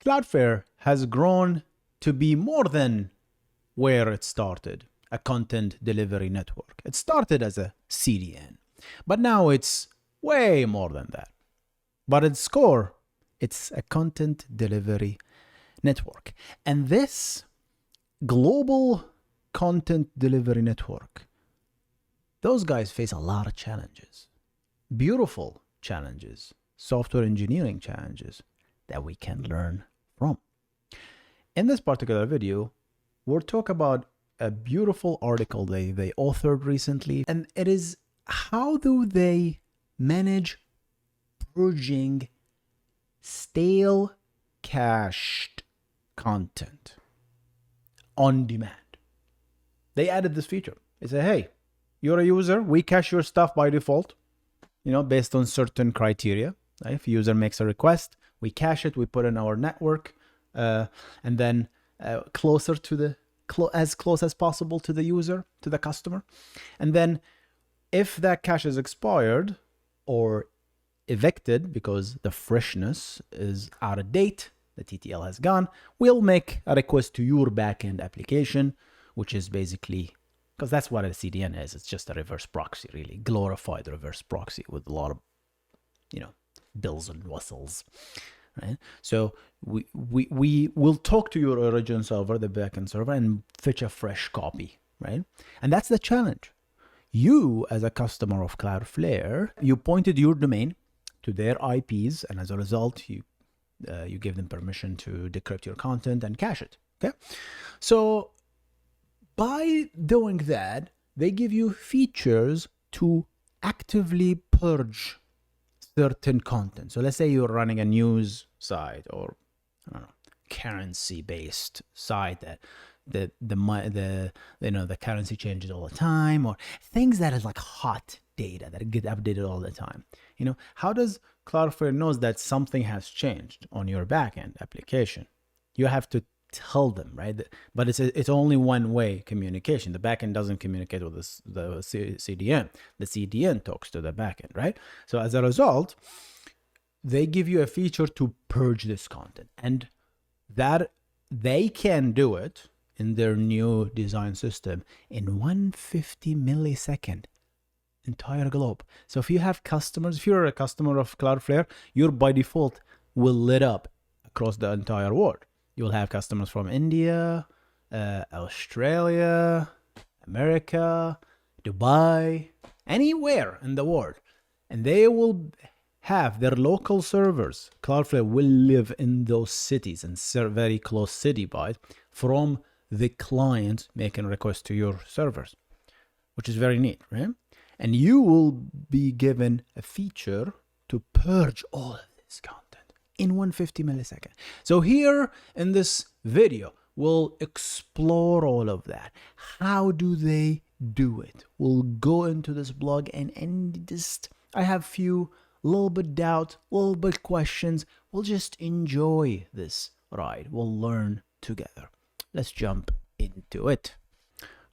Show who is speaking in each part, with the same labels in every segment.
Speaker 1: Cloudflare has grown to be more than where it started, a content delivery network. It started as a CDN, but now it's way more than that. But at its core, it's a content delivery network. And this global content delivery network, those guys face a lot of challenges, beautiful challenges, software engineering challenges that we can learn from. In this particular video, we'll talk about a beautiful article they authored recently, and it is how do they manage purging stale cached content on demand. They added this feature. They say, hey, you're a user, we cache your stuff by default, based on certain criteria. Right? If a user makes a request, we cache it, we put in our network, and then closer to the as close as possible to the user, to the customer. And then if that cache is expired or evicted because the freshness is out of date, the TTL has gone, we'll make a request to your backend application, which is basically, because that's what a CDN is. It's just a reverse proxy, really glorified reverse proxy with a lot of, bells and whistles. Right? So we will talk to your origin server, the backend server, and fetch a fresh copy, right? And that's the challenge. You, as a customer of Cloudflare, you pointed your domain to their IPs, and as a result, you give them permission to decrypt your content and cache it. Okay, so by doing that, they give you features to actively purge certain content. So let's say you're running a news site or currency-based site that the currency changes all the time, or things that is like hot data that get updated all the time. How does Cloudflare knows that something has changed on your backend application? You have to tell them, right? But it's only one-way communication. The backend doesn't communicate with the CDN. The CDN talks to the backend, right? So as a result, they give you a feature to purge this content, and that they can do it in their new design system in 150 millisecond entire globe. So if you have customers, if you're a customer of Cloudflare, your by default will lit up across the entire world. You'll have customers from India, Australia, America, Dubai, anywhere in the world. And they will have their local servers. Cloudflare will live in those cities and serve very close city by from the client making requests to your servers, which is very neat, right? And you will be given a feature to purge all of this content in 150 milliseconds. So here in this video, we'll explore all of that. How do they do it? We'll go into this blog and just, I have few little bit doubt, little bit questions. We'll just enjoy this ride. We'll learn together. Let's jump into it.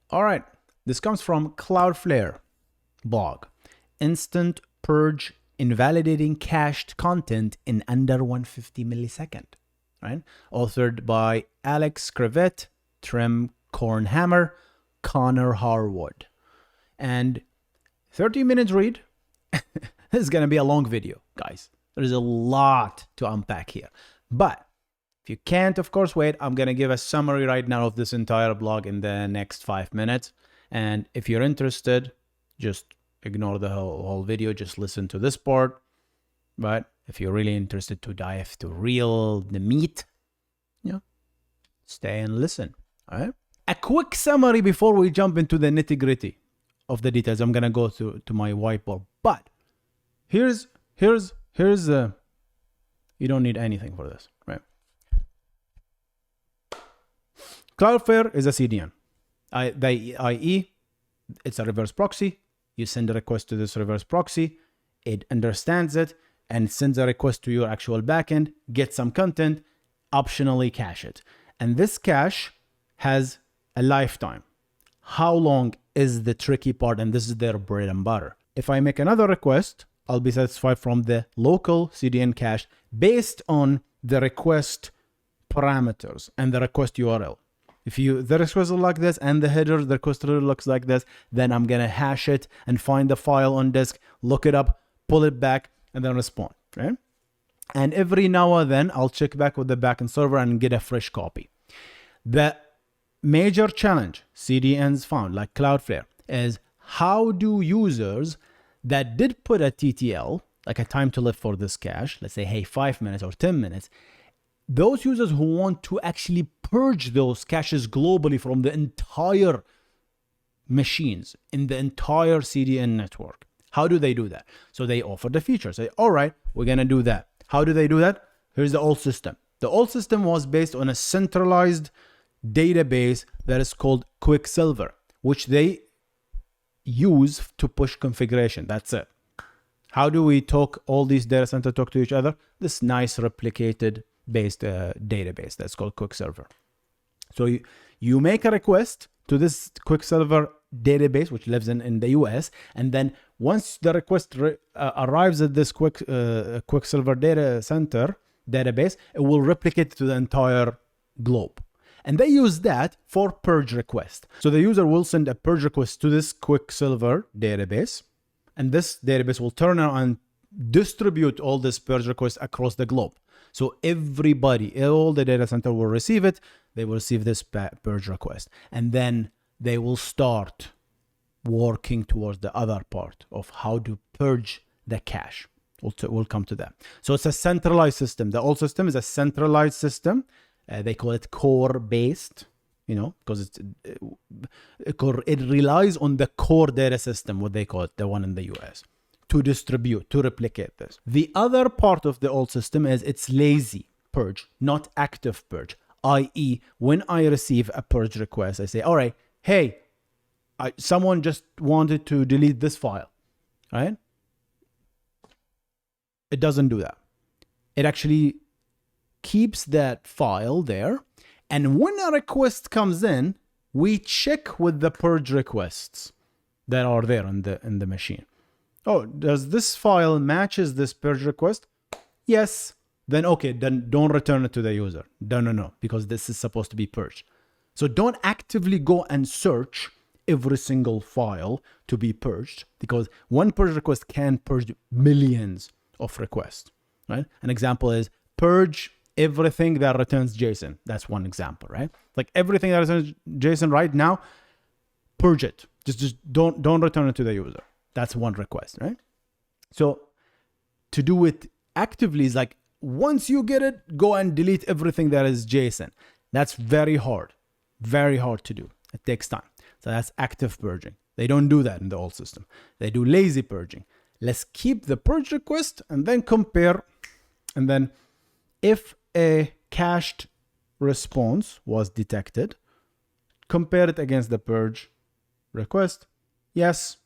Speaker 1: All right, this comes from Cloudflare blog. Instant purge invalidating cached content in under 150 millisecond, right? Authored by Alex Crevette, Trim Cornhammer, Connor Harwood. And 30 minutes read. This is going to be a long video, guys. There's a lot to unpack here. But if you can't, of course, wait, I'm going to give a summary right now of this entire blog in the next 5 minutes. And if you're interested, just ignore the whole video. Just listen to this part. But if you're really interested to dive to the meat, stay and listen. All right. A quick summary before we jump into the nitty-gritty of the details. I'm going to go to my whiteboard. But here's you don't need anything for this, right? Cloudflare is a CDN. i.e., it's a reverse proxy. You send a request to this reverse proxy. It understands it and sends a request to your actual backend, get some content, optionally cache it. And this cache has a lifetime. How long is the tricky part? And this is their bread and butter. If I make another request, I'll be satisfied from the local CDN cache based on the request parameters and the request URL. If the request is like this and the header, the request looks like this, then I'm gonna hash it and find the file on disk, look it up, pull it back, and then respond, right? And every now and then I'll check back with the backend server and get a fresh copy. The major challenge CDNs found, like Cloudflare, is how do users that did put a TTL, like a time to live for this cache, let's say, hey, 5 minutes or 10 minutes, those users who want to actually purge those caches globally from the entire machines in the entire CDN network, how do they do that? So they offer the feature, say, all right, we're gonna do that. How do they do that? Here's the old system. The old system was based on a centralized database that is called Quicksilver, which they use to push configuration. That's it. How do we talk, all these data centers talk to each other? This nice replicated based database that's called Quicksilver. So you make a request to this Quicksilver database, which lives in the US, and then once the request arrives at this Quicksilver data center database, it will replicate to the entire globe. And they use that for purge request. So the user will send a purge request to this Quicksilver database, and this database will turn around and distribute all this purge requests across the globe. So everybody, all the data center will receive it. They will receive this purge request. And then they will start working towards the other part of how to purge the cache. We'll come to that. So it's a centralized system. The old system is a centralized system. They call it core-based, because it relies on the core data system, what they call it, the one in the US, to distribute, to replicate this. The other part of the old system is it's lazy purge, not active purge, i.e. when I receive a purge request, I say, all right, hey, someone just wanted to delete this file, right? It doesn't do that. It actually keeps that file there, and when a request comes in, we check with the purge requests that are there in the machine. Oh, does this file matches this purge request? Yes. Then okay, then don't return it to the user. No, because this is supposed to be purged. So don't actively go and search every single file to be purged, because one purge request can purge millions of requests, right? An example is purge everything that returns JSON. That's one example, right? Like everything that returns JSON right now, purge it. Just don't return it to the user. That's one request, right? So to do it actively is like, once you get it, go and delete everything that is JSON. That's very hard to do. It takes time. So that's active purging. They don't do that in the old system. They do lazy purging. Let's keep the purge request and then compare. And then if a cached response was detected, compare it against the purge request. Yes.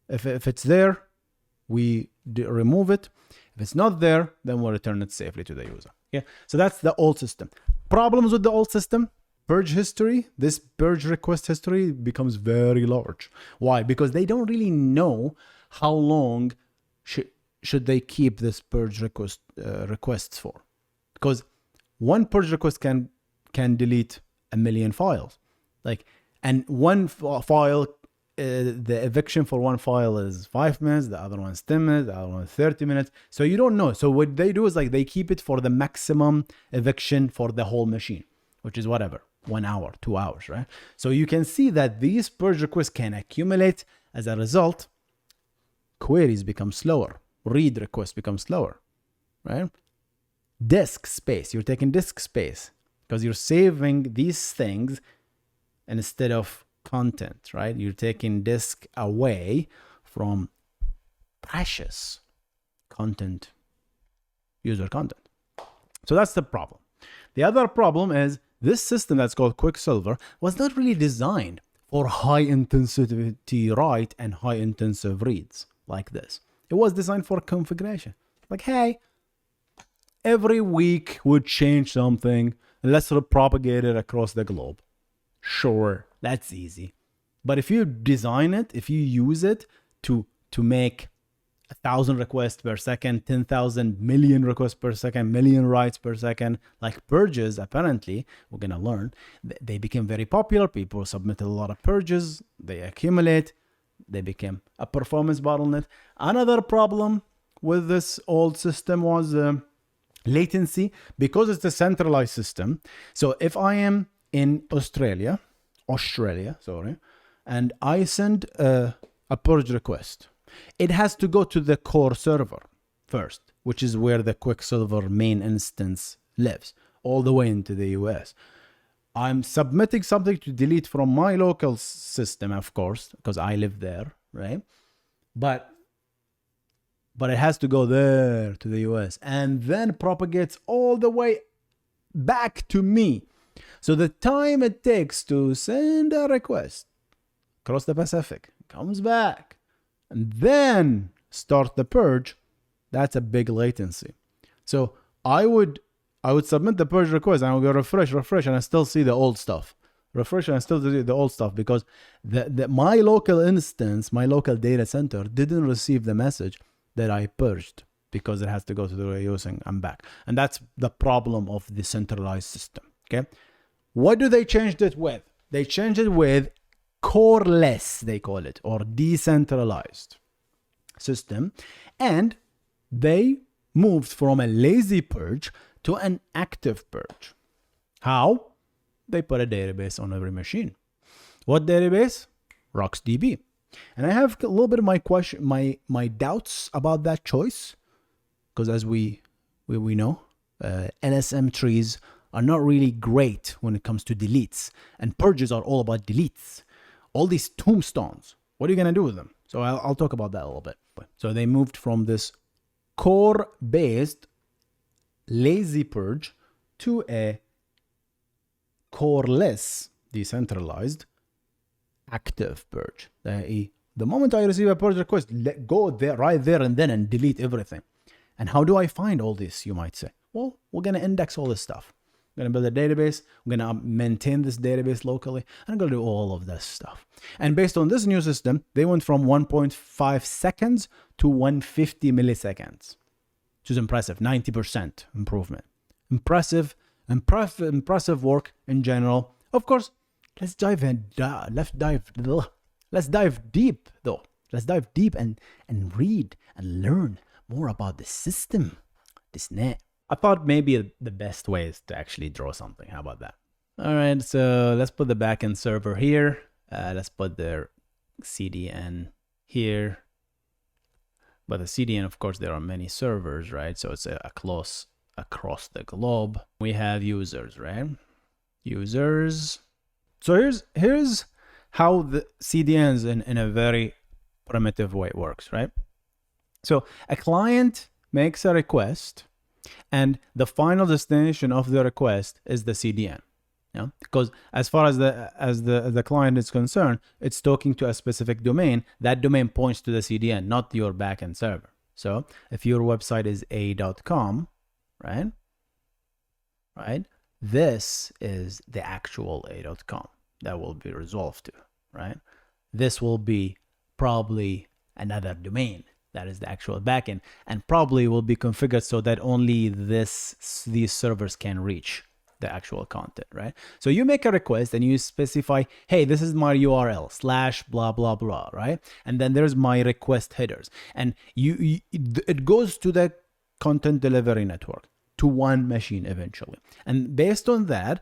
Speaker 1: If it's there, we remove it. If it's not there, then we'll return it safely to the user. Yeah. So that's the old system. Problems with the old system: purge history. This purge request history becomes very large. Why? Because they don't really know how long should they keep this purge requests for. Because one purge request can delete 1 million files. And one file, the eviction for one file is 5 minutes, the other one is 10 minutes, the other one is 30 minutes. So you don't know. So what they do is they keep it for the maximum eviction for the whole machine, which is whatever, 1 hour, 2 hours, right? So you can see that these purge requests can accumulate. As a result, queries become slower, read requests become slower, right? Disk space, you're taking disk space because you're saving these things instead of content, right? You're taking disk away from precious content, user content. So that's the problem. The other problem is this system that's called Quicksilver was not really designed for high intensity write and high intensive reads like this. It was designed for configuration. Like, hey, every week would change something and let's propagate it across the globe. Sure, that's easy. But if you design it, if you use it to make 1,000 requests per second, 10,000 million requests per second, million writes per second, like purges. Apparently, we're gonna learn, they became very popular. People submitted a lot of purges, they accumulate, they became a performance bottleneck. Another problem with this old system was latency, because it's a centralized system. So if I am in Australia, sorry, and I send a purge request, it has to go to the core server first, which is where the quicksilver main instance lives, all the way into the US. I'm submitting something to delete from my local system, of course, because I live there, right? But it has to go there to the US and then propagates all the way back to me. So the time it takes to send a request across the Pacific, comes back, and then start the purge, that's a big latency. So I would submit the purge request and I would go refresh, and I still see the old stuff. Refresh and I still see the old stuff because my local instance, my local data center didn't receive the message that I purged, because it has to go to the US and I'm back. And that's the problem of the centralized system. Okay. What do they change it with? They changed it with Coreless, they call it, or decentralized system. And they moved from a lazy purge to an active purge. How? They put a database on every machine. What database? RockDB. And I have a little bit of my doubts about that choice, because as we know, LSM trees are not really great when it comes to deletes, and purges are all about deletes. All these tombstones, what are you gonna do with them? So I'll talk about that a little bit. So they moved from this core-based lazy purge to a coreless, decentralized, active purge. The moment I receive a purge request, go there right there and then and delete everything. And how do I find all this, you might say? Well, we're going to index all this stuff. I'm going to build a database. I'm going to maintain this database locally. And I'm going to do all of this stuff. And based on this new system, they went from 1.5 seconds to 150 milliseconds, which is impressive. 90% improvement. Impressive work in general. Of course, let's dive deep though. Let's dive deep and read and learn more about the system, this net. I thought maybe the best way is to actually draw something. How about that? All right, so let's put the backend server here. Let's put the CDN here. But the CDN, of course, there are many servers, right? So it's across the globe. We have users, right? Users. So here's how the CDNs in a very primitive way works, right? So a client makes a request, and the final destination of the request is the CDN. Yeah, because as far as the client is concerned, it's talking to a specific domain. That domain points to the CDN, not your backend server. So if your website is a.com, right? This is the actual a.com that will be resolved to, right? This will be probably another domain that is the actual backend, and probably will be configured so that only these servers can reach the actual content, right? So you make a request and you specify, hey, this is my URL / blah blah blah, right? And then there's my request headers, and it goes to the content delivery network, to one machine eventually. And based on that,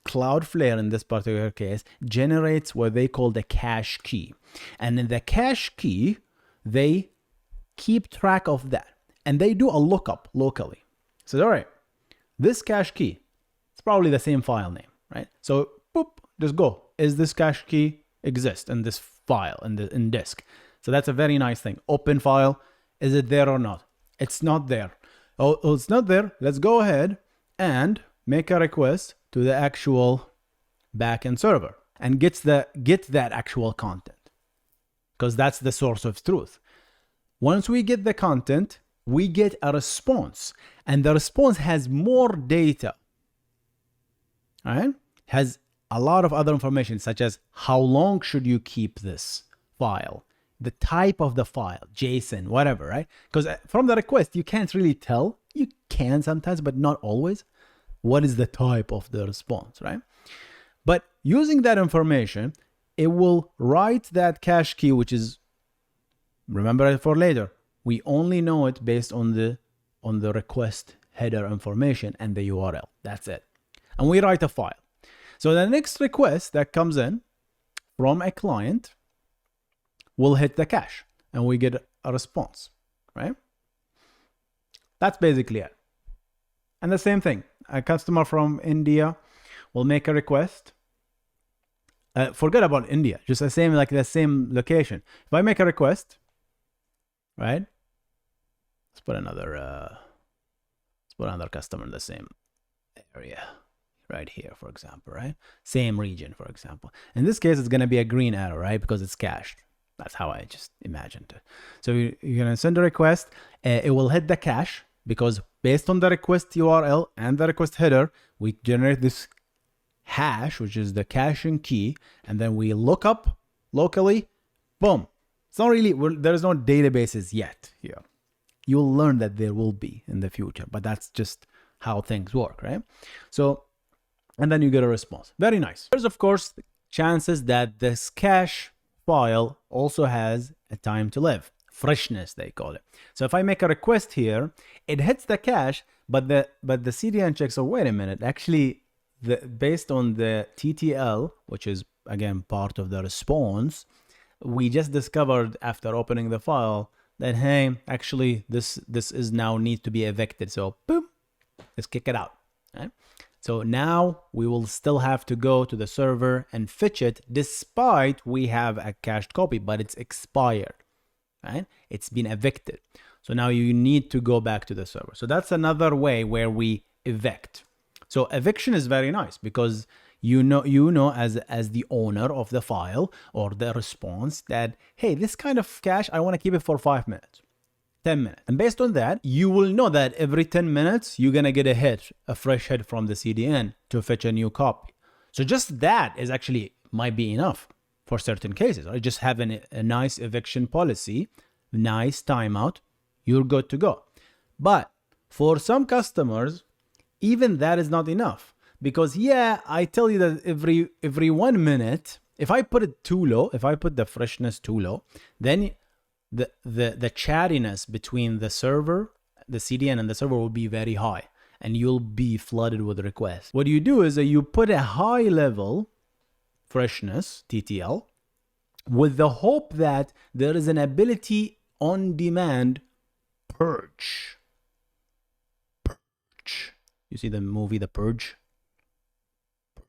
Speaker 1: Cloudflare in this particular case generates what they call the cache key. And in the cache key, they keep track of that. And they do a lookup locally. So, all right, this cache key, it's probably the same file name, right? So, boop, just go. Is this cache key exist in this file, in disk? So that's a very nice thing. Open file, is it there or not? It's not there. Oh, it's not there. Let's go ahead and make a request to the actual backend server and get that actual content, because that's the source of truth. Once we get the content, we get a response, and the response has more data. All right? Has a lot of other information, such as how long should you keep this file? the type of the file, JSON, whatever, right? Because from the request, you can't really tell. You can sometimes, but not always. What is the type of the response, right? But using that information, it will write that cache key, which is, remember it for later. We only know it based on the request header information and the URL. That's it. And we write a file. So the next request that comes in from a client will hit the cache and we get a response, right? That's basically it. And the same thing, a customer from India will make a request. Forget about India, just the same location. If I make a request, right? Let's put another customer in the same area right here, for example, right? Same region, for example. In this case, it's going to be a green arrow, right? Because it's cached. That's how I just imagined it. So you're going to send a request. It will hit the cache because based on the request URL and the request header, we generate this hash, which is the caching key, and then we look up locally, boom. It's not really, there's no databases yet here. You'll learn that there will be in the future, but that's just how things work, right? So, and then you get a response. Very nice. There's, of course, chances that this cache file also has a time to live. Freshness, they call it. So if I make a request here, it hits the cache, but the CDN checks, oh, wait a minute, actually, based on the TTL, which is, again, part of the response, we just discovered after opening the file that, hey, actually, this is now need to be evicted. So, boom, let's kick it out. Right? So now we will still have to go to the server and fetch it, despite we have a cached copy, but it's expired. Right? It's been evicted. So now you need to go back to the server. So that's another way where we evict. So eviction is very nice because you know as the owner of the file or the response that, hey, this kind of cache, I want to keep it for 5 minutes, 10 minutes. And based on that, you will know that every 10 minutes, you're going to get a fresh hit from the CDN to fetch a new copy. So just that is actually might be enough for certain cases. Right? Just having a nice eviction policy, nice timeout, you're good to go. But for some customers, even that is not enough. Because yeah, I tell you that every 1 minute, if I put it too low, if I put the freshness too low, then the chattiness between the server, the CDN and the server will be very high and you'll be flooded with requests. What you do is that you put a high level freshness, TTL, with the hope that there is an ability on demand purge. Purge. You see the movie, The Purge?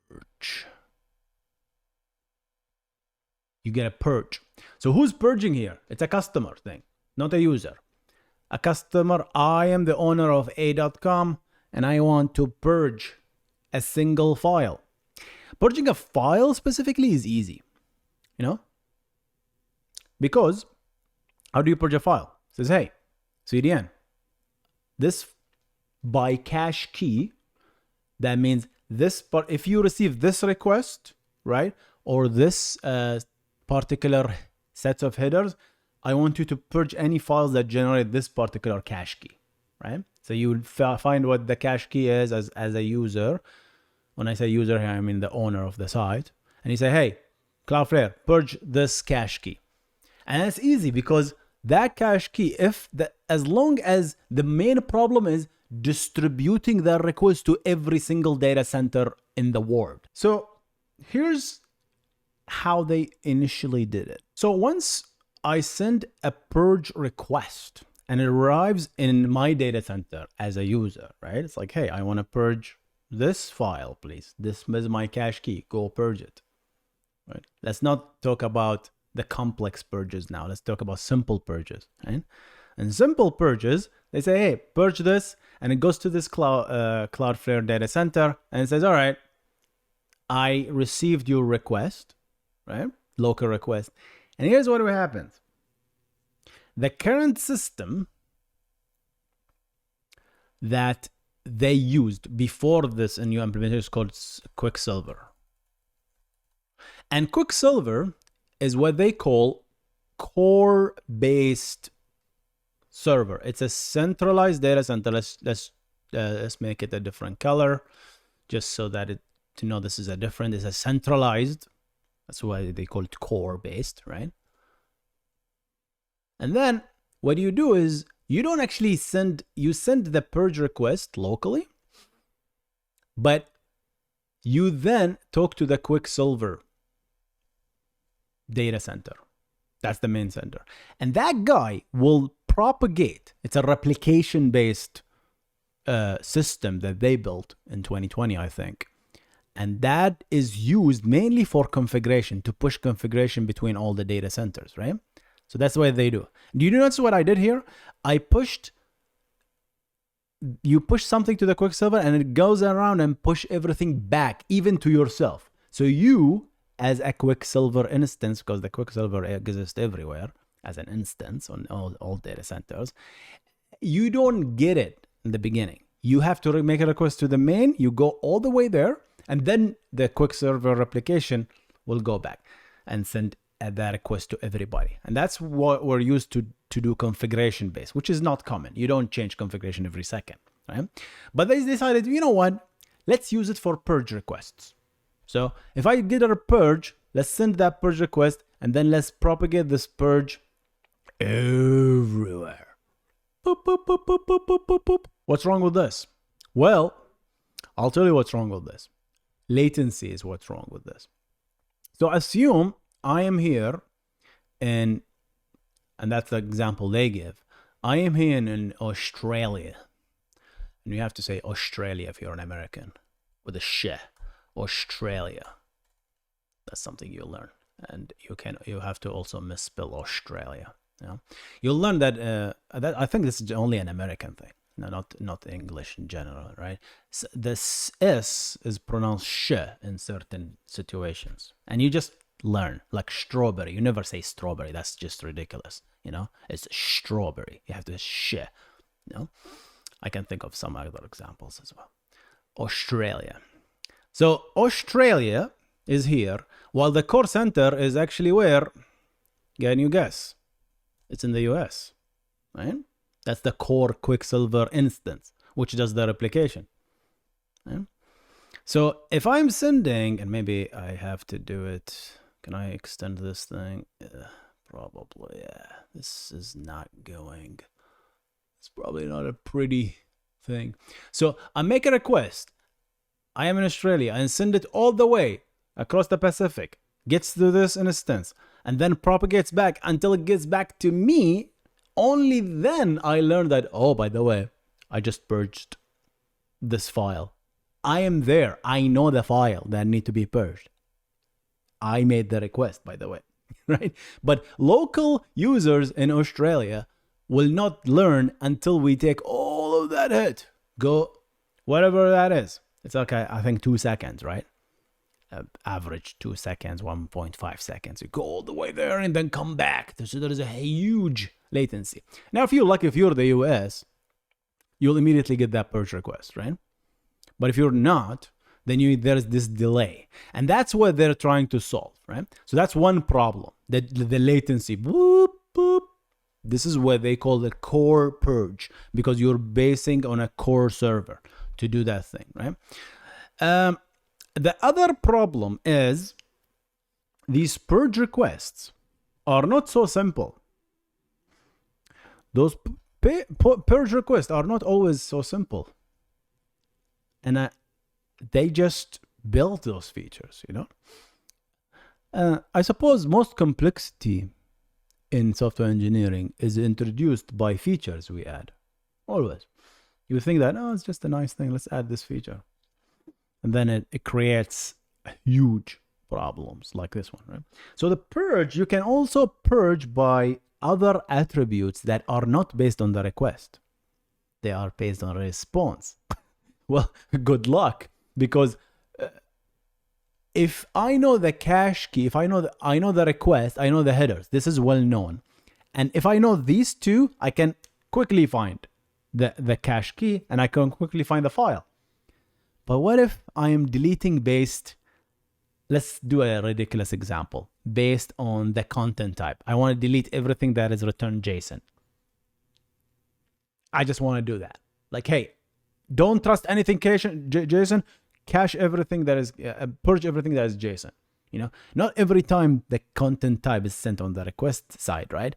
Speaker 1: Purge. You get a purge. So who's purging here? It's a customer thing, not a user. A customer, I am the owner of a.com and I want to purge a single file. Purging a file specifically is easy, you know? Because how do you purge a file? It says, hey, CDN, this by cache key, that means this part, if you receive this request, right, or this particular set of headers, I want you to purge any files that generate this particular cache key, right? So you would find what the cache key is as a user. When I say user here, I mean the owner of the site. And you say, hey, Cloudflare, purge this cache key. And it's easy because that cache key, as long as the main problem is distributing the request to every single data center in the world. So here's how they initially did it. So once I send a purge request and it arrives in my data center as a user, right? It's like, hey, I want to purge this file, please. This is my cache key. Go purge it. Right? Let's not talk about the complex purges now. Let's talk about simple purges. Right? And simple purges, they say, hey, purge this, and it goes to this Cloudflare data center, and it says, all right, I received your request, right? Local request. And here's what happens. The current system that they used before this new implementation is called Quicksilver. And Quicksilver is what they call core-based server. It's a centralized data center. Let's make it a different color, just so that to know this is a different. It's a centralized. That's why they call it core-based, right? And then what you do is you don't actually send the purge request locally, but you then talk to the quicksilver data center. That's the main center. And that guy will propagate. It's a replication-based system that they built in 2020, I think. And that is used mainly for configuration, to push configuration between all the data centers, right? So that's what they do. Do you notice what I did here? You push something to the quicksilver and it goes around and push everything back, even to yourself. So you, as a quicksilver instance, because the quicksilver exists everywhere as an instance on all data centers, you don't get it in the beginning. You have to make a request to the main, you go all the way there, and then the quicksilver replication will go back and send that request to everybody. And that's what we're used to do configuration based, which is not common. You don't change configuration every second, right? But they decided, you know what? Let's use it for purge requests. So if I get a purge, let's send that purge request, and then let's propagate this purge everywhere. Boop, boop, boop, boop, boop, boop, boop, boop. What's wrong with this? Well, I'll tell you what's wrong with this. Latency is what's wrong with this. So assume I am here and that's the example they give. I am here in Australia. And you have to say Australia if you're an American with a sh. Australia. That's something you'll learn. And you have to also misspell Australia. You know? You'll learn that, I think this is only an American thing. No, not English in general, right? So this S is pronounced sh in certain situations. And you just learn, like strawberry. You never say strawberry. That's just ridiculous. You know, it's strawberry. You have to sh. You know, I can think of some other examples as well. Australia. So Australia is here, while the core center is actually where? Can you guess? It's in the US, right? That's the core quicksilver instance, which does the replication. Right? So if I'm sending, and maybe I have to do it, can I extend this thing? Probably, yeah. This is not going. It's probably not a pretty thing. So I make a request. I am in Australia and send it all the way across the Pacific, gets to this instance, and then propagates back until it gets back to me. Only then I learned that, oh, by the way, I just purged this file. I am there. I know the file that need to be purged. I made the request, by the way, right? But local users in Australia will not learn until we take all of that hit. Go, whatever that is. It's okay, I think 2 seconds, right? Average 2 seconds, 1.5 seconds. You go all the way there and then come back. So there is a huge latency. Now, if you're the US, you'll immediately get that purge request, right? But if you're not, then there's this delay. And that's what they're trying to solve, right? So that's one problem, the latency. Boop, boop. This is what they call the core purge, because you're basing on a core server to do that thing, right? The other problem is these purge requests are not so simple. Those purge requests are not always so simple. And they just build those features, you know? I suppose most complexity in software engineering is introduced by features we add. Always. You think that, oh, it's just a nice thing. Let's add this feature. And then it creates huge problems like this one, right? So the purge, you can also purge by other attributes that are not based on the request. They are based on response. Well, good luck, because if I know the cache key, if I know the request, I know the headers. This is well known. And if I know these two, I can quickly find the cache key and I can quickly find the file. But what if I am deleting based let's do a ridiculous example based on the content type. I want to delete everything that is returned JSON. I just want to do that. Like, hey, don't trust anything JSON, cache everything that is, purge everything that is JSON. You know, not every time the content type is sent on the request side, right?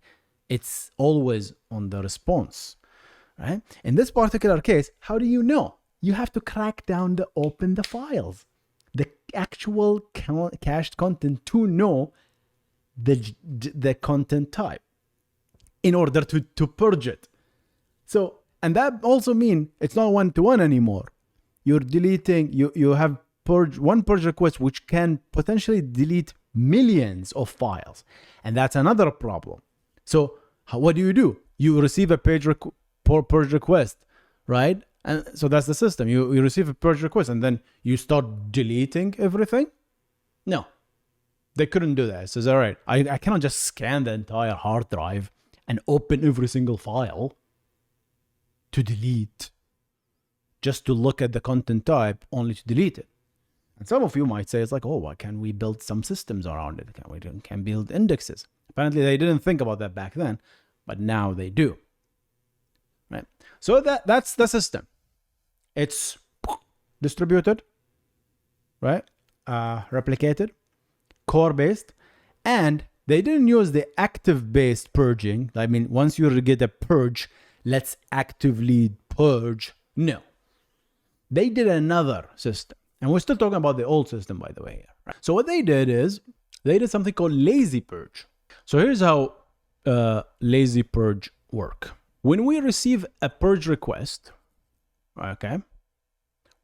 Speaker 1: It's always on the response, right? In this particular case, how do you know? You have to crack down to open the files, the actual cached content to know the content type in order to purge it. So, and that also means it's not one-to-one anymore. You're deleting, you have one purge request, which can potentially delete millions of files. And that's another problem. So what do? You receive a purge request, right? And so that's the system. You receive a purge request and then you start deleting everything. No, they couldn't do that. So it's all right. I cannot just scan the entire hard drive and open every single file to delete, just to look at the content type, only to delete it. And some of you might say, it's like, oh, why can't we build some systems around it? Can build indexes? Apparently they didn't think about that back then, but now they do. Right? So that's the system. It's distributed, right? Replicated, core-based, and they didn't use the active-based purging. I mean, once you get a purge, let's actively purge. No. They did another system. And we're still talking about the old system, by the way. Here, right? So what they did is, they did something called lazy purge. So here's how lazy purge work. When we receive a purge request, okay,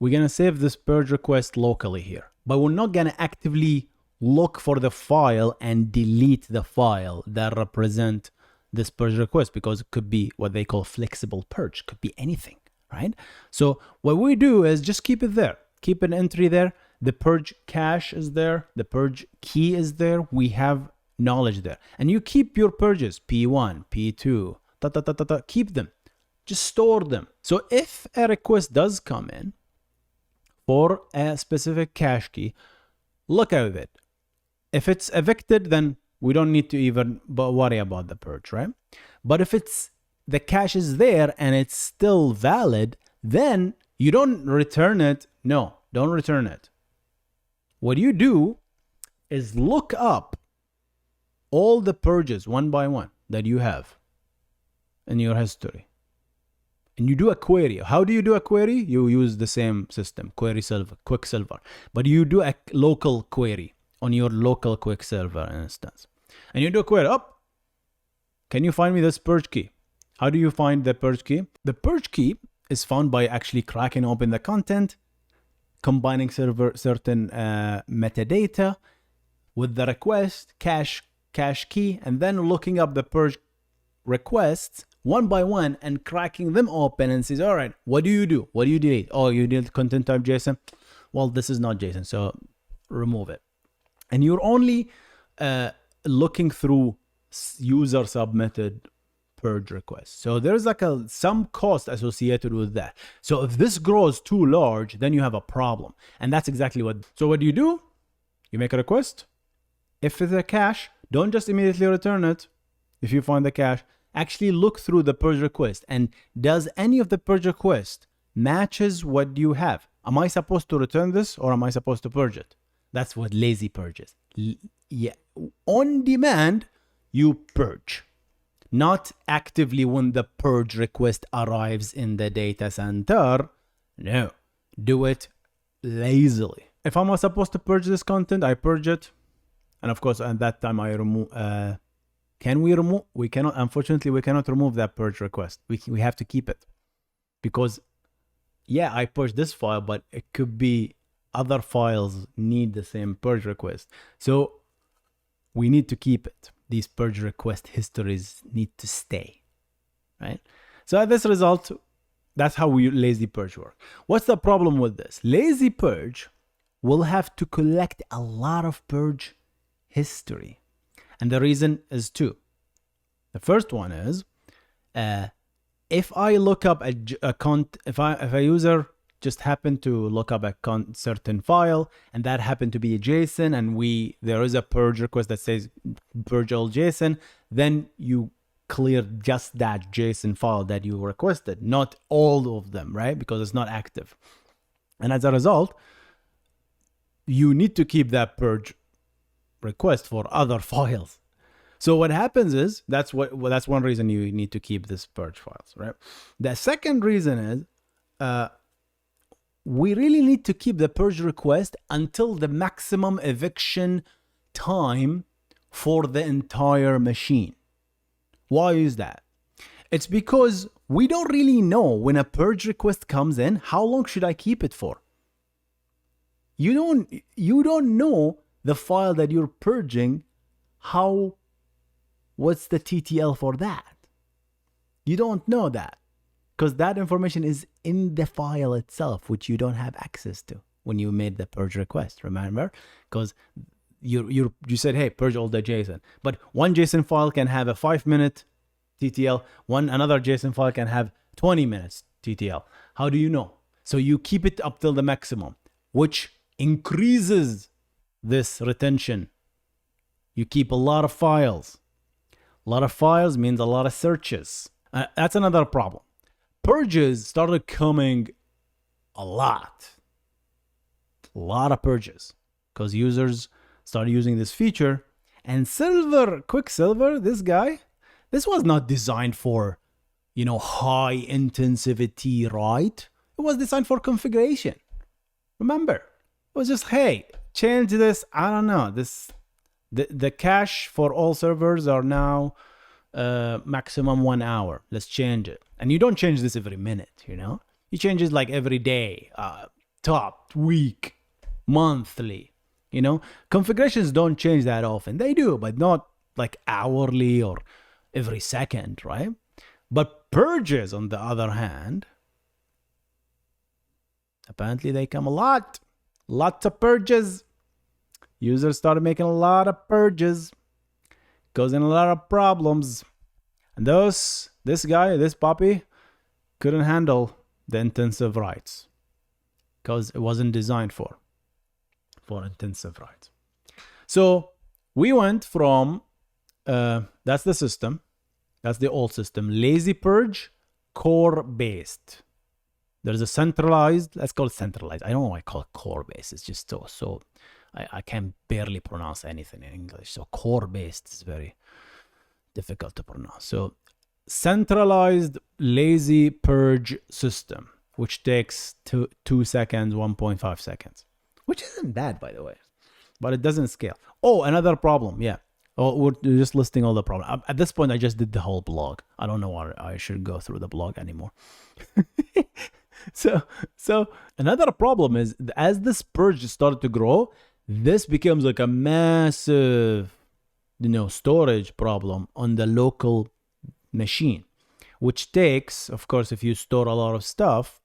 Speaker 1: we're going to save this purge request locally here. But we're not going to actively look for the file and delete the file that represent this purge request, because it could be what they call flexible purge. Could be anything, right? So what we do is just keep it there. Keep an entry there. The purge cache is there. The purge key is there. We have knowledge there. And you keep your purges, P1, P2, keep them. Just store them. So if a request does come in for a specific cache key, look at it. If it's evicted, then we don't need to even worry about the purge, right? But if it's the cache is there and it's still valid, then you don't return it. No, don't return it. What you do is look up all the purges one by one that you have in your history. And you do a query. How do you do a query? You use the same system, quicksilver. But you do a local query on your local quicksilver instance. And you do a query. Can you find me this purge key? How do you find the purge key? The purge key is found by actually cracking open the content, combining certain metadata with the request, cache key, and then looking up the purge requests one by one and cracking them open and says, all right, what do you do? What do you delete? Oh, you delete content type JSON. Well, this is not JSON, so remove it. And you're only looking through user submitted purge requests. So there's like some cost associated with that. So if this grows too large, then you have a problem. And that's exactly what. So what do? You make a request. If it's a cache, don't just immediately return it. If you find the cache, actually look through the purge request. And does any of the purge request matches what you have? Am I supposed to return this or am I supposed to purge it? That's what lazy purges. Yeah, on demand, you purge. Not actively when the purge request arrives in the data center. No, do it lazily. If I'm supposed to purge this content, I purge it. And of course, at that time, I remove. Can we remove? We cannot. Unfortunately, we cannot remove that purge request. We have to keep it. Because, yeah, I purged this file, but it could be other files need the same purge request. So we need to keep it. These purge request histories need to stay, right? So as this result, that's how we lazy purge work. What's the problem with this? Lazy purge will have to collect a lot of purge history. And the reason is two. The first one is, if I look up if a user just happened to look up a certain file, and that happened to be a JSON, and there is a purge request that says purge all JSON, then you clear just that JSON file that you requested, not all of them, right? Because it's not active. And as a result, you need to keep that purge request for other files. So what happens is, that's one reason you need to keep this purge files, right? The second reason is, we really need to keep the purge request until the maximum eviction time for the entire machine. Why is that? It's because we don't really know when a purge request comes in, how long should I keep it for? You don't know the file that you're purging, what's the TTL for that? You don't know that, because that information is in the file itself, which you don't have access to when you made the purge request, remember? Because you said, hey, purge all the JSON, but one JSON file can have a 5-minute TTL, another JSON file can have 20 minutes TTL. How do you know? So you keep it up till the maximum, which increases this retention. You keep a lot of files. A lot of files means a lot of searches. That's another problem. Purges started coming a lot of purges, because users started using this feature. And Quicksilver, this was not designed for, high intensivity, right? It was designed for configuration. Remember, it was just, hey, change this. I don't know. The cache for all servers are now maximum 1 hour. Let's change it. And you don't change this every minute, You change it like every day, top, week, monthly, Configurations don't change that often. They do, but not like hourly or every second, right? But purges, on the other hand, apparently they come a lot. Lots of purges. Users started making a lot of purges, causing a lot of problems. And this puppy, couldn't handle the intensive writes, because it wasn't designed for intensive writes. So we went from, that's the system, that's the old system, lazy purge, core based. There's a centralized, let's call it centralized. I don't know why I call it core based. It's just so I can barely pronounce anything in English. So core based is very difficult to pronounce. So centralized lazy purge system, which takes 2 seconds, 1.5 seconds, which isn't bad, by the way, but it doesn't scale. Oh, another problem. Yeah. Oh, we're just listing all the problems. At this point, I just did the whole blog. I don't know why I should go through the blog anymore. So another problem is, as this purge started to grow, this becomes like a massive, storage problem on the local machine, which takes, of course, if you store a lot of stuff,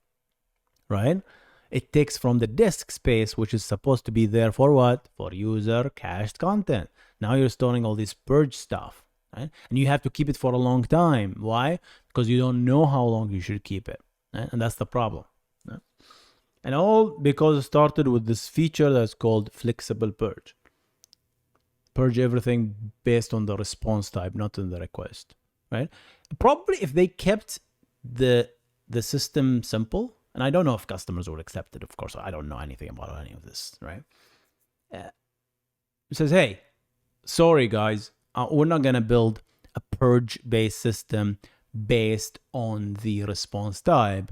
Speaker 1: right? It takes from the disk space, which is supposed to be there for what? For user cached content. Now you're storing all this purge stuff, right? And you have to keep it for a long time. Why? Because you don't know how long you should keep it. Right? And that's the problem. Right? And all because it started with this feature that's called flexible purge. Purge everything based on the response type, not on the request, right? Probably if they kept the system simple, and I don't know if customers would accept it, of course, I don't know anything about any of this, right? It says, hey, sorry guys, we're not gonna build a purge-based system based on the response type.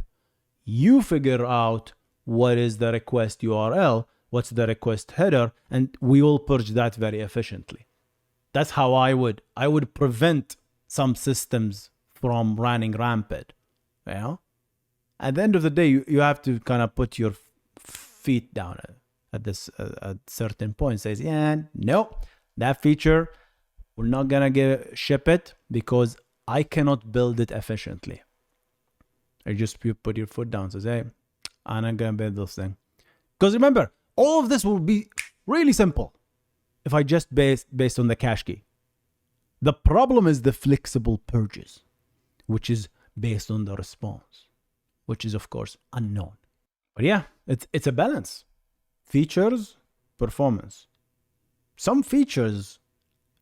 Speaker 1: You figure out what is the request URL, what's the request header, and we will purge that very efficiently. That's how I would prevent some systems from running rampant. At the end of the day, you have to kind of put your feet down at certain point. Says, yeah, no, that feature, we're not gonna ship it because I cannot build it efficiently. Or just you put your foot down. Says, hey, I'm not gonna build this thing. Because remember, all of this will be really simple if I just based on the cache key. The problem is the flexible purges, which is based on the response, which is of course unknown. But yeah, it's a balance. Features, performance. Some features,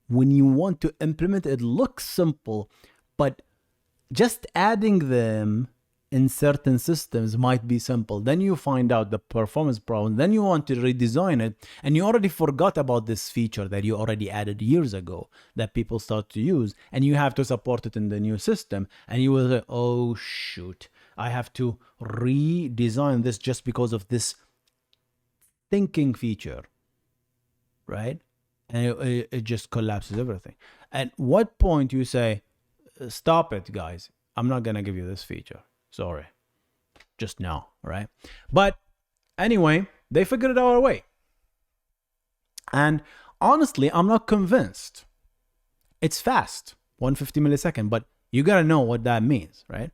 Speaker 1: when you want to implement it, looks simple, but just adding them in certain systems might be simple. Then you find out the performance problem. Then you want to redesign it, and you already forgot about this feature that you already added years ago that people start to use, and you have to support it in the new system. And you will say, oh shoot, I have to redesign this just because of this thinking feature, right? And it just collapses everything. At what point you say, stop it, guys, I'm not gonna give you this feature, sorry, just now, right? But anyway, they figured it out a way, and honestly, I'm not convinced. It's fast, 150 millisecond, but you gotta know what that means, right?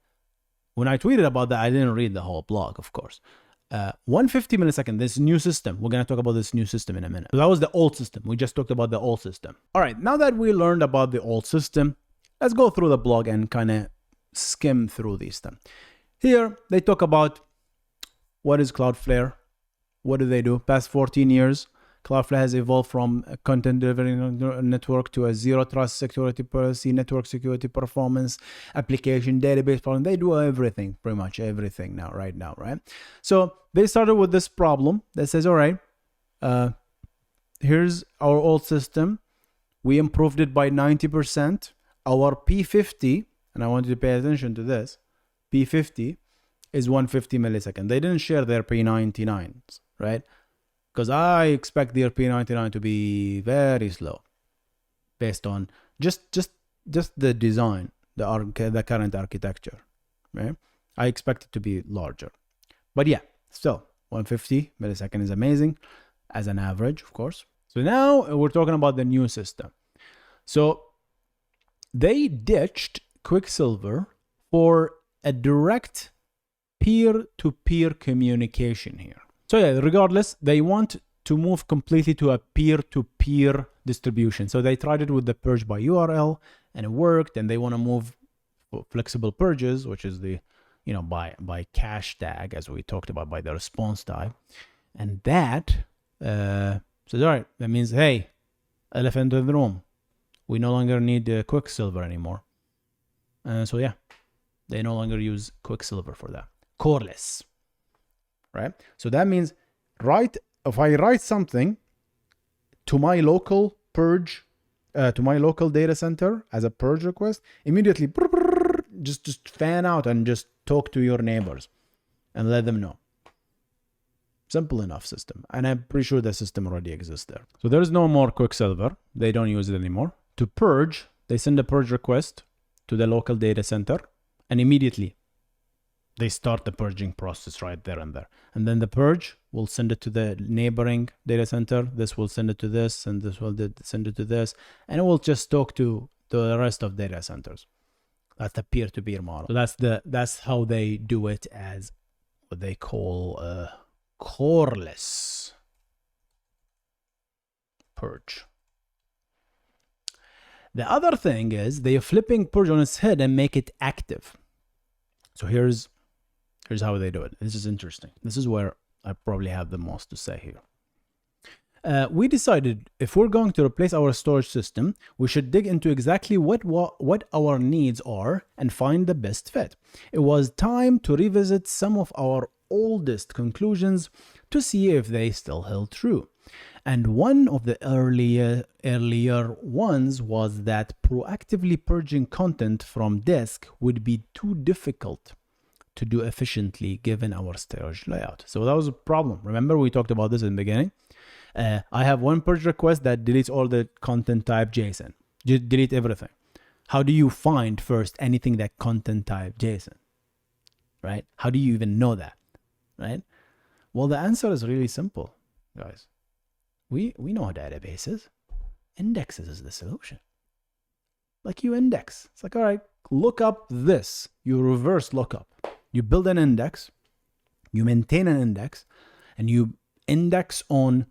Speaker 1: When I tweeted about that, I didn't read the whole blog, of course. 150 millisecond, this new system. We're going to talk about this new system in a minute. So that was the old system. We just talked about the old system. All right, now that we learned about the old system, let's go through the blog and kind of skim through these stuff. Here, they talk about what is Cloudflare, what do they do. Past 14 years, Cloudflare has evolved from a content delivery network to a zero trust security policy, network security performance, application database problem. They do everything, pretty much everything now, right now, right? So they started with this problem that says, all right, here's our old system. We improved it by 90%. Our P50, and I want you to pay attention to this, P50 is 150 millisecond. They didn't share their P99s, right? Because I expect their P99 to be very slow based on just the design, the current architecture, right? I expect it to be larger. But yeah, still 150 millisecond is amazing as an average, of course. So now we're talking about the new system. So they ditched Quicksilver for a direct peer-to-peer communication here. So yeah, regardless, they want to move completely to a peer-to-peer distribution. So they tried it with the Purge by URL and it worked, and they want to move flexible purges, which is the, you know, by cache tag, as we talked about, by the response type. And that says, all right, that means, hey, elephant in the room, we no longer need Quicksilver anymore. So yeah, they no longer use Quicksilver for that. Coreless. Right? So that means if I write something to my local purge, to my local data center as a purge request, immediately just fan out and just talk to your neighbors and let them know. Simple enough system. And I'm pretty sure the system already exists there. So there's no more Quicksilver. They don't use it anymore. To purge, they send a purge request to the local data center, and immediately they start the purging process right there and there. And then the purge will send it to the neighboring data center. This will send it to this, and this will send it to this. And it will just talk to the rest of data centers. That's the peer-to-peer model. So that's how they do it, as what they call coreless purge. The other thing is they're flipping purge on its head and make it active. So here's how they do it. This is interesting. This is where I probably have the most to say here. We decided if we're going to replace our storage system, we should dig into exactly what our needs are and find the best fit. It was time to revisit some of our oldest conclusions to see if they still held true. And one of the earlier ones was that proactively purging content from disk would be too difficult to do efficiently given our storage layout. So that was a problem. Remember, we talked about this in the beginning. I have one purge request that deletes all the content type JSON. Just delete everything. How do you find first anything that content type JSON? Right? How do you even know that? Right? Well, the answer is really simple, guys. We know how databases. Indexes is the solution. Like you index. It's like, all right, look up this. You reverse lookup. You build an index, you maintain an index, and you index on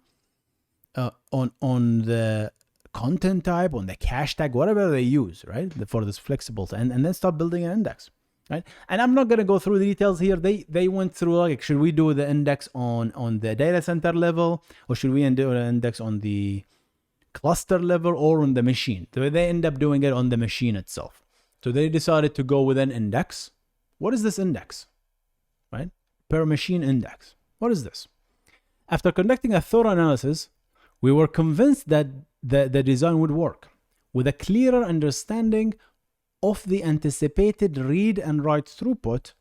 Speaker 1: the content type, on the cache tag, whatever they use, right? For this flexible, and then start building an index. right? And I'm not going to go through the details here. They went through, like, should we do the index on the data center level, or should we do an index on the cluster level or on the machine? So they end up doing it on the machine itself. So they decided to go with an index. What is this index, right? Per machine index. What is this? After conducting a thorough analysis, we were convinced that the design would work. With a clearer understanding of the anticipated read and write throughput,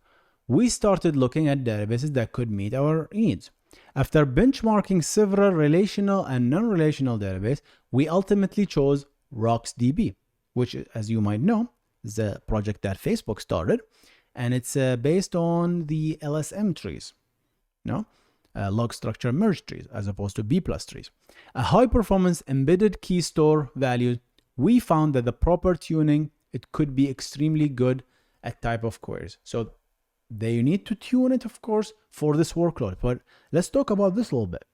Speaker 1: we started looking at databases that could meet our needs. After benchmarking several relational and non-relational databases, we ultimately chose RockDB, which, as you might know, is a project that Facebook started, and it's based on the LSM trees, log structure merge trees, as opposed to B+ trees. A high-performance embedded key store value, we found that the proper tuning, it could be extremely good at type of queries. So they need to tune it, of course, for this workload. But let's talk about this a little bit,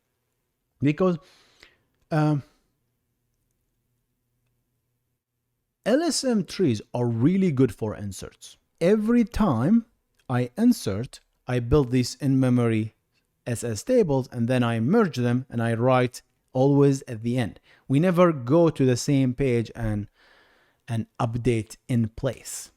Speaker 1: because LSM trees are really good for inserts. Every time I insert, I build these in-memory SS tables, and then I merge them and I write always at the end. We never go to the same page and update in place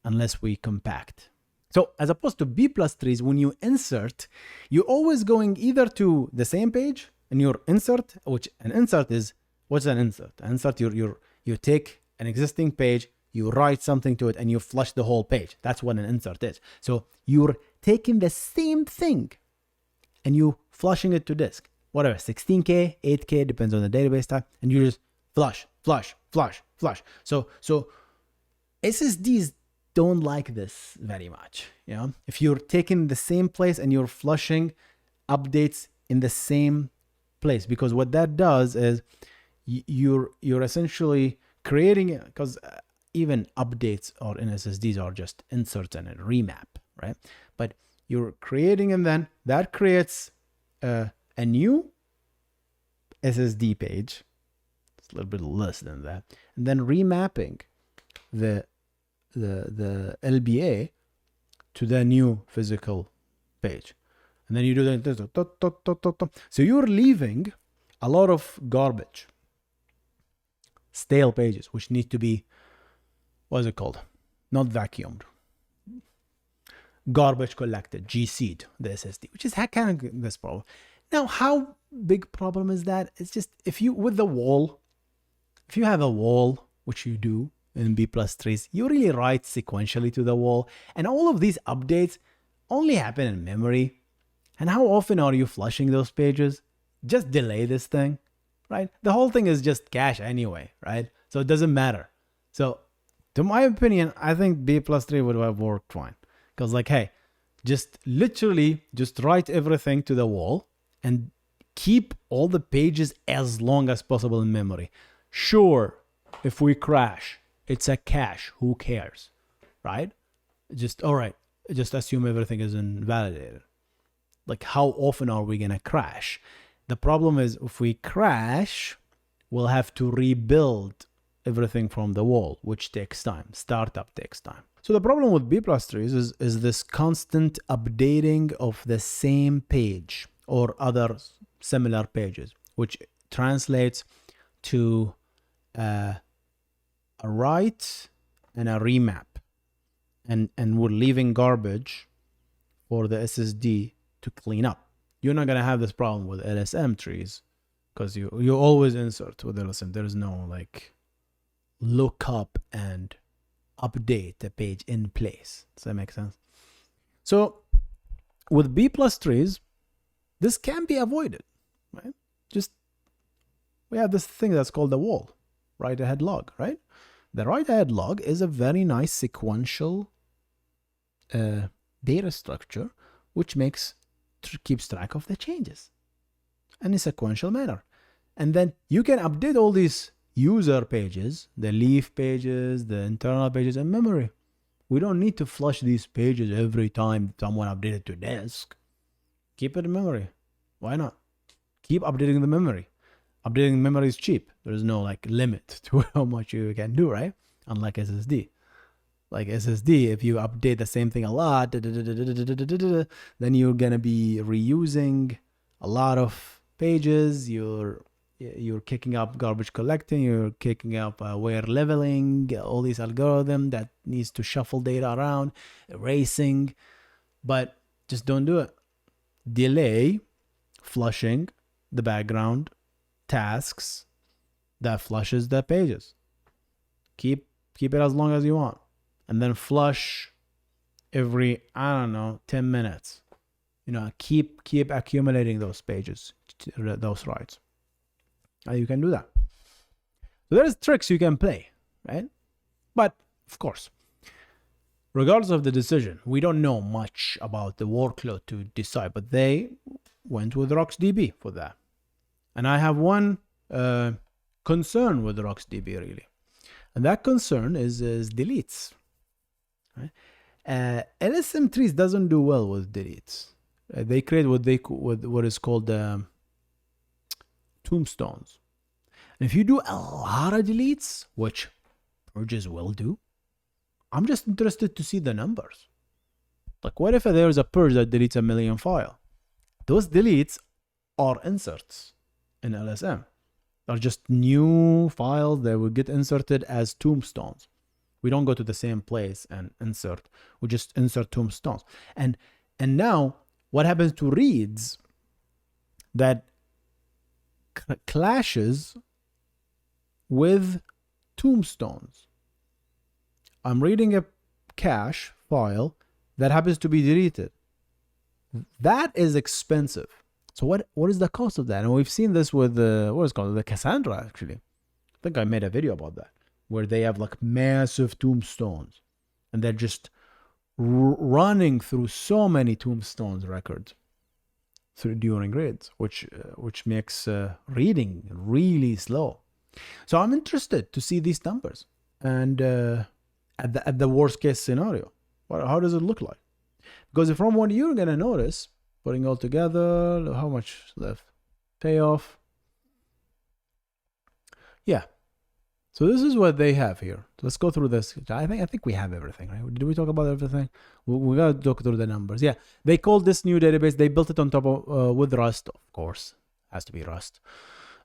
Speaker 1: unless we compact. So as opposed to B+ trees, when you insert, you're always going either to the same page in your insert, which an insert is, what's an insert? An insert, you take an existing page, you write something to it, and you flush the whole page. That's what an insert is. So you're taking the same thing and you flushing it to disk, whatever, 16K, 8K, depends on the database type, and you just flush. So SSDs don't like this very much. If you're taking the same place and you're flushing updates in the same place, because what that does is you're essentially creating, because even updates or in SSDs are just inserts and a remap, right? But you're creating, and then that creates a new SSD page. It's a little bit less than that, and then remapping the LBA to the new physical page, and then you do that. So you're leaving a lot of garbage, stale pages, which need to be, what is it called? Not vacuumed. Garbage collected, GC'd the SSD, which is kind of this problem. Now, how big problem is that? It's just, if you have a wall, which you do in B+ trees, you really write sequentially to the wall, and all of these updates only happen in memory. And how often are you flushing those pages? Just delay this thing, right? The whole thing is just cache anyway, right? So it doesn't matter. So, to my opinion, I think B+ tree would have worked fine. Because, like, hey, just literally just write everything to the wall and keep all the pages as long as possible in memory. Sure, if we crash, it's a cache. Who cares, right? Just assume everything is invalidated. Like, how often are we going to crash? The problem is, if we crash, we'll have to rebuild everything from the wall, which takes time. Startup takes time. So the problem with B+ trees is this constant updating of the same page or other similar pages, which translates to a write and a remap. And we're leaving garbage for the SSD to clean up. You're not going to have this problem with LSM trees, because you always insert with LSM. There is no like look up and update the page in place. Does that make sense? So with B+ trees, this can be avoided, right? Just, we have this thing that's called the wall, write ahead log, right? The write ahead log is a very nice sequential data structure, which keeps track of the changes in a sequential manner. And then you can update all these user pages, the leaf pages, the internal pages in memory. We don't need to flush these pages every time someone updated to disk. Keep it in memory. Why not? Keep updating the memory. Updating memory is cheap. There is no like limit to how much you can do, right? Unlike SSD. like SSD, if you update the same thing a lot, then you're gonna be reusing a lot of pages. You're kicking up garbage collecting. You're kicking up where leveling, all these algorithm that needs to shuffle data around, erasing, but just don't do it. Delay flushing the background tasks that flushes the pages. Keep it as long as you want, and then flush every, I don't know, 10 minutes. Keep accumulating those pages, those writes. And you can do that. So there's tricks you can play, right? But of course, regardless of the decision, we don't know much about the workload to decide, but they went with RockDB for that. And I have one concern with RockDB, really. And that concern is deletes. Right? LSM trees doesn't do well with deletes. They create what is called tombstones. And if you do a lot of deletes, which Purges will do, I'm just interested to see the numbers. Like, what if there's a purge that deletes 1 million files? Those deletes are inserts in LSM. They're just new files that will get inserted as tombstones. We don't go to the same place and insert. We just insert tombstones. And now, what happens to reads that clashes with tombstones? I'm reading a cache file that happens to be deleted. That is expensive. So what is the cost of that? And we've seen this with what is it called, the Cassandra, actually. I think I made a video about that, where they have like massive tombstones, and they're just running through so many tombstones records during reads, which makes reading really slow. So I'm interested to see these numbers, and at the worst case scenario, how does it look like? Because from what you're gonna notice, putting all together, how much left? Payoff. Yeah. So this is what they have here. Let's go through this. I think we have everything, right? Did we talk about everything? We gotta talk through the numbers. Yeah. They called this new database. They built it on top of with Rust, of course. Has to be Rust.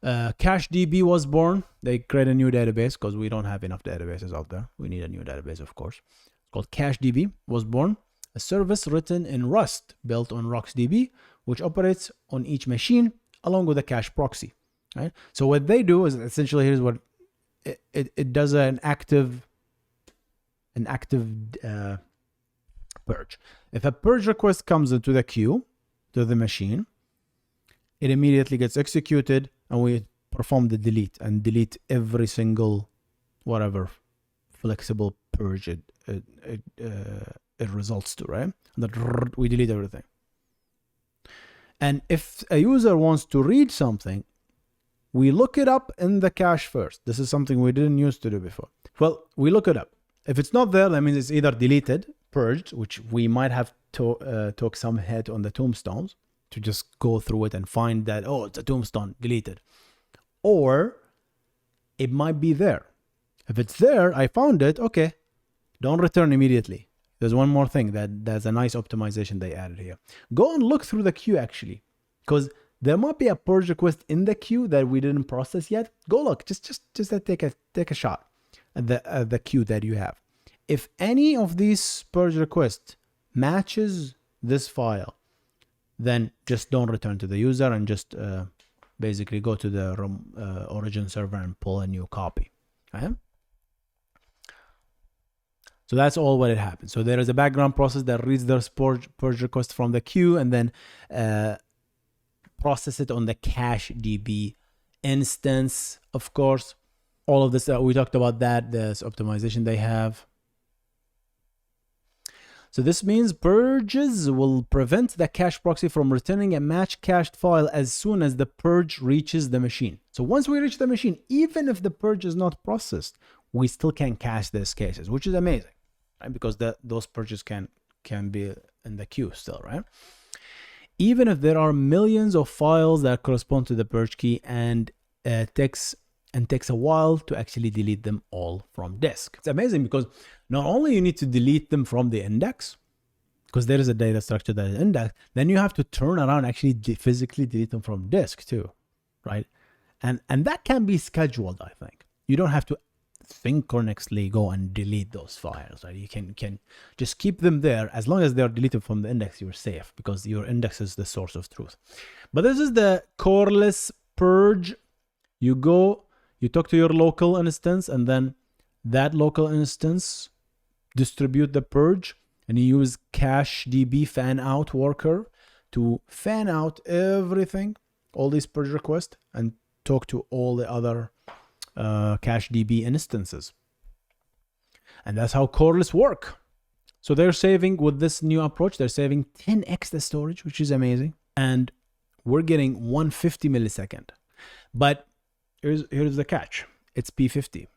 Speaker 1: CacheDB was born. They create a new database because we don't have enough databases out there. We need a new database, of course. It's called CacheDB. Was born. A service written in Rust built on RockDB, which operates on each machine along with a cache proxy. Right. So what they do is essentially, here's what it does: an active purge. If a purge request comes into the queue to the machine, it immediately gets executed, and we perform the delete and delete every single whatever flexible purge it results to, right? That we delete everything. And if a user wants to read something, we look it up in the cache first. This is something we didn't used to do before. Well, we look it up. If it's not there, that means it's either deleted, purged, which we might have took some head on the tombstones to just go through it and find that, oh, it's a tombstone, deleted. Or it might be there. If it's there, I found it, okay, don't return immediately. There's one more thing that's a nice optimization they added here. Go and look through the queue, actually, because there might be a purge request in the queue that we didn't process yet. Go look, just take a shot at the queue that you have. If any of these purge requests matches this file, then just don't return to the user and just basically go to the origin server and pull a new copy. Okay? So that's all what it happens. So there is a background process that reads the purge request from the queue and then process it on the CacheDB instance, of course. All of this, we talked about that, this optimization they have. So this means purges will prevent the cache proxy from returning a match cached file as soon as the purge reaches the machine. So once we reach the machine, even if the purge is not processed, we still can cache these cases, which is amazing, right? Because those purges can be in the queue still, right? Even if there are millions of files that correspond to the purge key and takes and takes a while to actually delete them all from disk. It's amazing because not only you need to delete them from the index, because there is a data structure that is indexed, then you have to turn around and actually physically delete them from disk too, right? And that can be scheduled, I think. You don't have to synchronously go and delete those files, right? You can just keep them there. As long as they're deleted from the index, you're safe because your index is the source of truth. But this is the Coreless Purge. You go, you talk to your local instance, and then that local instance distribute the purge, and you use CachDB fan out worker to fan out everything, all these purge requests, and talk to all the other CachDB instances. And that's how Coreless work. So they're saving, with this new approach, they're saving 10x the storage, which is amazing. And we're getting 150 millisecond. But here's the catch. It's P50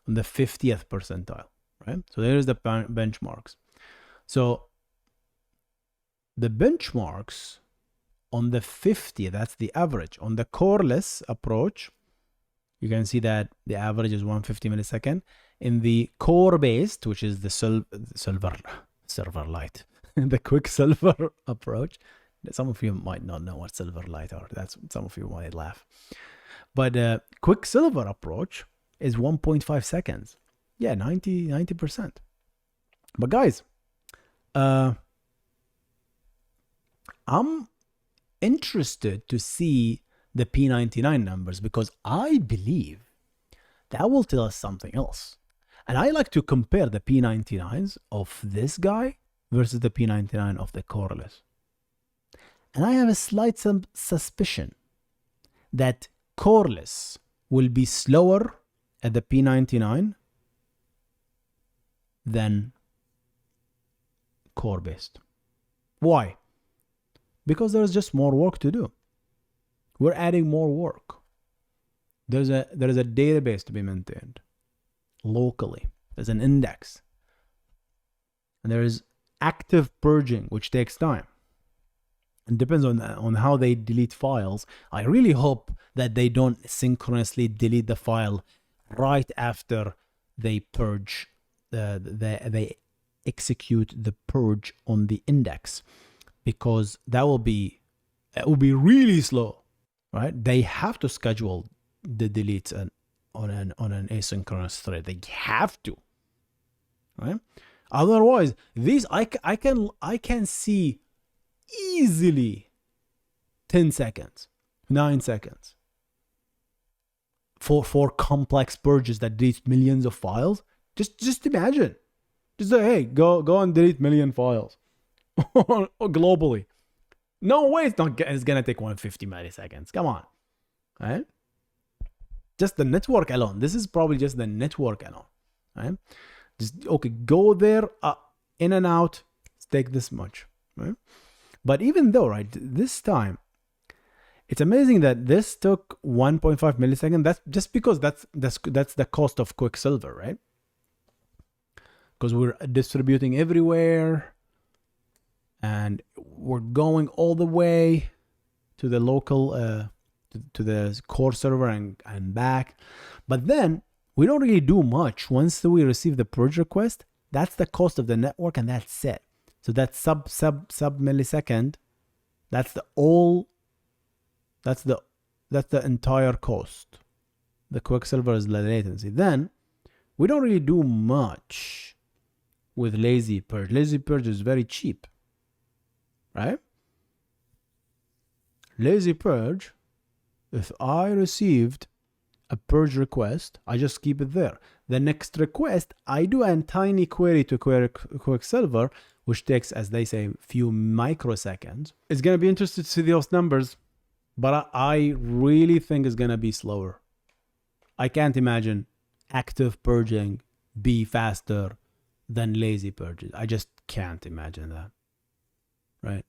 Speaker 1: on the 50th percentile, right? So there's the benchmarks. So the benchmarks on the 50, that's the average. On the Coreless approach, you can see that the average is 150 millisecond. In the core-based, which is the Silverlight, the quicksilver approach, some of you might not know what Silverlight are. That's, some of you might laugh. But quicksilver approach is 1.5 seconds. Yeah, 90%. But guys, I'm interested to see the P99 numbers, because I believe that will tell us something else. And I like to compare the P99s of this guy versus the P99 of the Coreless. And I have a slight suspicion that Coreless will be slower at the P99 than core-based. Why? Because there's just more work to do. We're adding more work. There is a database to be maintained locally. There's an index. And there is active purging, which takes time. It depends on how they delete files. I really hope that they don't synchronously delete the file right after they purge, they execute the purge on the index, because it will be really slow, right? They have to schedule the deletes on an asynchronous thread. They have to, right? Otherwise, these I can see easily 10 seconds, 9 seconds for complex purges that delete millions of files. Just imagine. Just say, hey, go and delete million files globally. No way it's gonna take 150 milliseconds. Come on, right? Just the network alone. This is probably just the network alone, right? Just okay, go there, in and out. Take this much, right? But even though, right, this time, it's amazing that this took 1.5 milliseconds. That's just because that's the cost of quicksilver, right? Because we're distributing everywhere, and we're going all the way to the local, to the core server and back. But then we don't really do much. Once we receive the purge request, that's the cost of the network, and that's it. So that sub millisecond, that's the entire cost. The quicksilver is the latency. Then we don't really do much with lazy purge. Lazy purge is very cheap, right? Lazy purge, if I received a purge request, I just keep it there. The next request, I do a tiny query to query quicksilver, which takes, as they say, few microseconds. It's going to be interesting to see those numbers, but I really think it's going to be slower. I can't imagine active purging be faster than lazy purges. I just can't imagine that, right?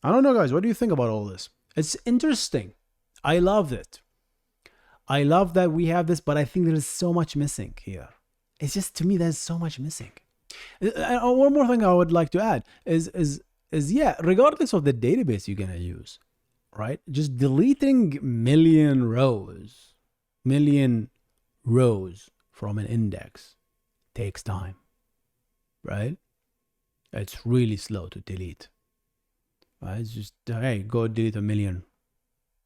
Speaker 1: I don't know, guys. What do you think about all this? It's interesting. I love it. I love that we have this, but I think there is so much missing here. It's just, to me, there's so much missing. One more thing I would like to add is yeah, regardless of the database you're gonna use, right? Just deleting million rows from an index takes time, right? It's really slow to delete, right? It's just, hey, go delete a million,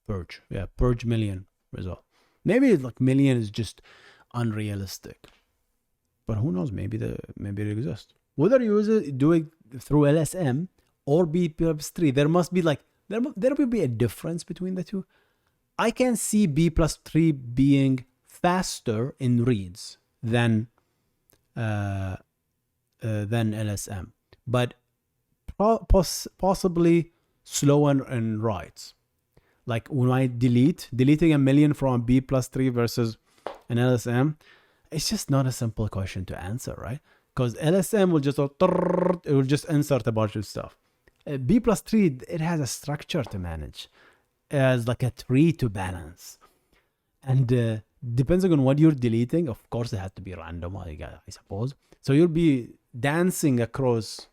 Speaker 1: purge. Yeah, purge million result. Maybe like million is just unrealistic, but who knows? Maybe it exists. Whether you do it through LSM or BTree, there must be like, there will be a difference between the two. I can see B+3 being faster in reads than LSM, but possibly slower in writes. Like when I deleting a million from B+3 versus an LSM, it's just not a simple question to answer, right? Because LSM will just, it will just insert a bunch of stuff. B+3, it has a structure to manage. It has like a tree to balance. And depending on what you're deleting, of course, it had to be random, I suppose. So you'll be dancing across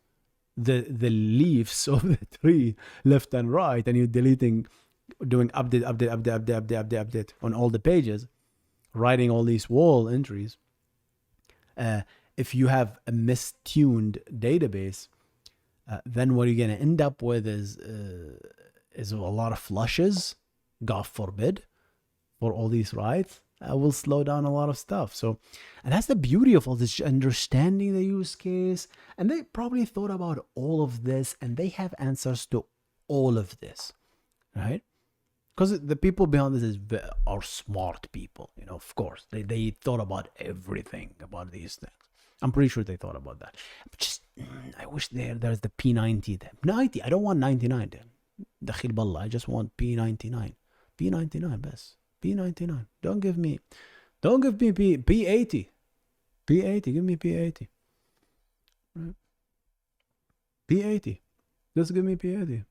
Speaker 1: the leaves of the tree, left and right, and you're deleting, doing update on all the pages, writing all these wall entries. If you have a mistuned database, then what you're going to end up with is a lot of flushes, God forbid, for all these writes. Will slow down a lot of stuff. So, and that's the beauty of all this, understanding the use case. And they probably thought about all of this, and they have answers to all of this, right? Because the people behind this are smart people, you know. Of course, they thought about everything about these things. I'm pretty sure they thought about that. Just, I wish there's the P90 there. 90. I don't want 99. Dakhil Ballah. I just want P99. P99 best. P99. Don't give me P80. P80. Give me P80. Right. P80. Just give me P80.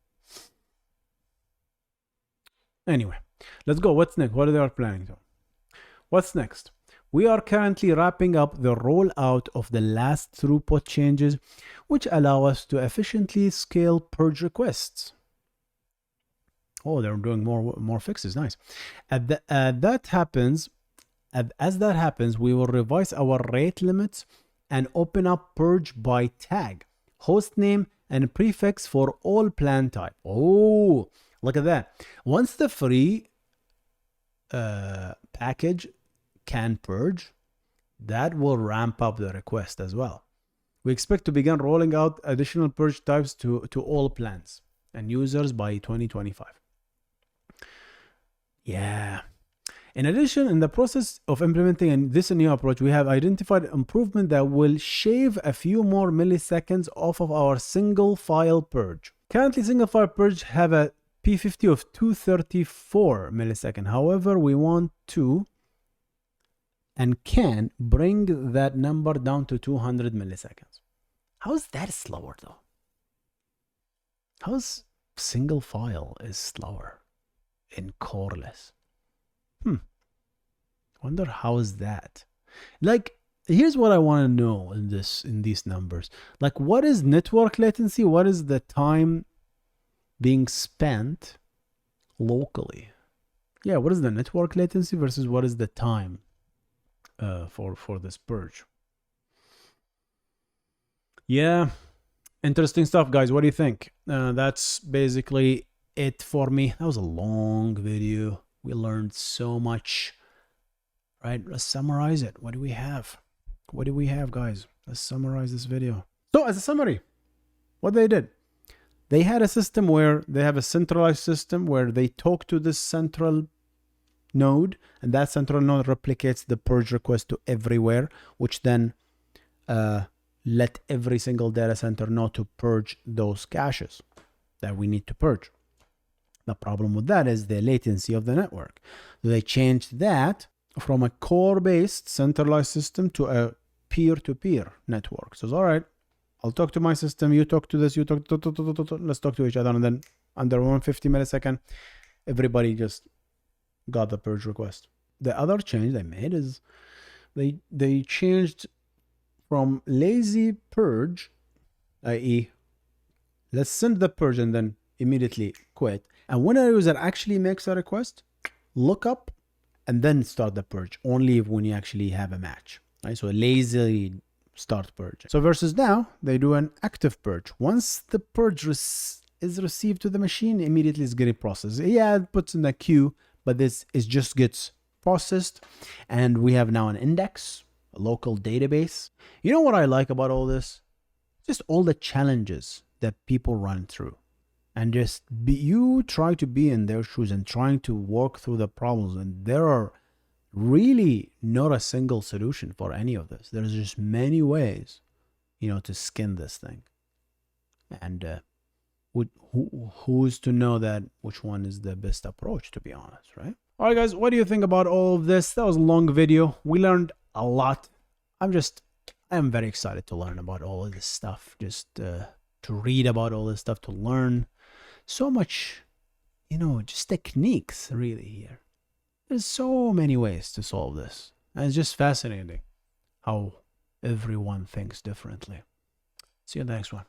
Speaker 1: Anyway, let's go. What's next? What are they planning to? What's next? We are currently wrapping up the rollout of the last throughput changes, which allow us to efficiently scale purge requests. Oh, they're doing more fixes. Nice. As that happens, we will revise our rate limits and open up purge by tag, host name, and prefix for all plan type. Oh, look at that. Once the free package can purge, that will ramp up the request as well. We expect to begin rolling out additional purge types to all plans and users by 2025. Yeah. In addition, in the process of implementing this new approach, we have identified improvement that will shave a few more milliseconds off of our single file purge. Currently, single file purge have a P50 of 234 milliseconds. However, we want to and can bring that number down to 200 milliseconds. How is that slower though? How's single file is slower in Coreless? Wonder how is that? Like, here's what I want to know in these numbers. Like, what is network latency? What is the time being spent locally? Yeah, what is the network latency versus what is the time for this purge? Yeah, interesting stuff, guys. What do you think? That's basically it for me. That was a long video. We learned so much. Right, let's summarize it. What do we have? What do we have, guys? Let's summarize this video. So as a summary, what they did, they had a system where they have a centralized system where they talk to this central node, and that central node replicates the purge request to everywhere, which then let every single data center know to purge those caches that we need to purge. The problem with that is the latency of the network. So they changed that from a core-based centralized system to a peer-to-peer network. So it's all right, I'll talk to my system, you talk to this, you talk to, let's talk to each other, and then under 150 millisecond, everybody just got the purge request. The other change they made is they changed from lazy purge, i.e. let's send the purge and then immediately quit, And when a user actually makes a request, look up and then start the purge, only when you actually have a match, right? So lazily start purge. So versus now, they do an active purge. Once the purge is received to the machine, immediately it's getting processed. Yeah, it puts in the queue, but this is just gets processed. And we have now an index, a local database. You know what I like about all this? Just all the challenges that people run through. And just you try to be in their shoes and trying to work through the problems. And there are really not a single solution for any of this. There's just many ways, to skin this thing. And who's to know that which one is the best approach, to be honest, right? All right, guys, what do you think about all of this? That was a long video. We learned a lot. I am very excited to learn about all of this stuff, just to read about all this stuff, to learn so much, just techniques really here. There's so many ways to solve this. And it's just fascinating how everyone thinks differently. See you in the next one.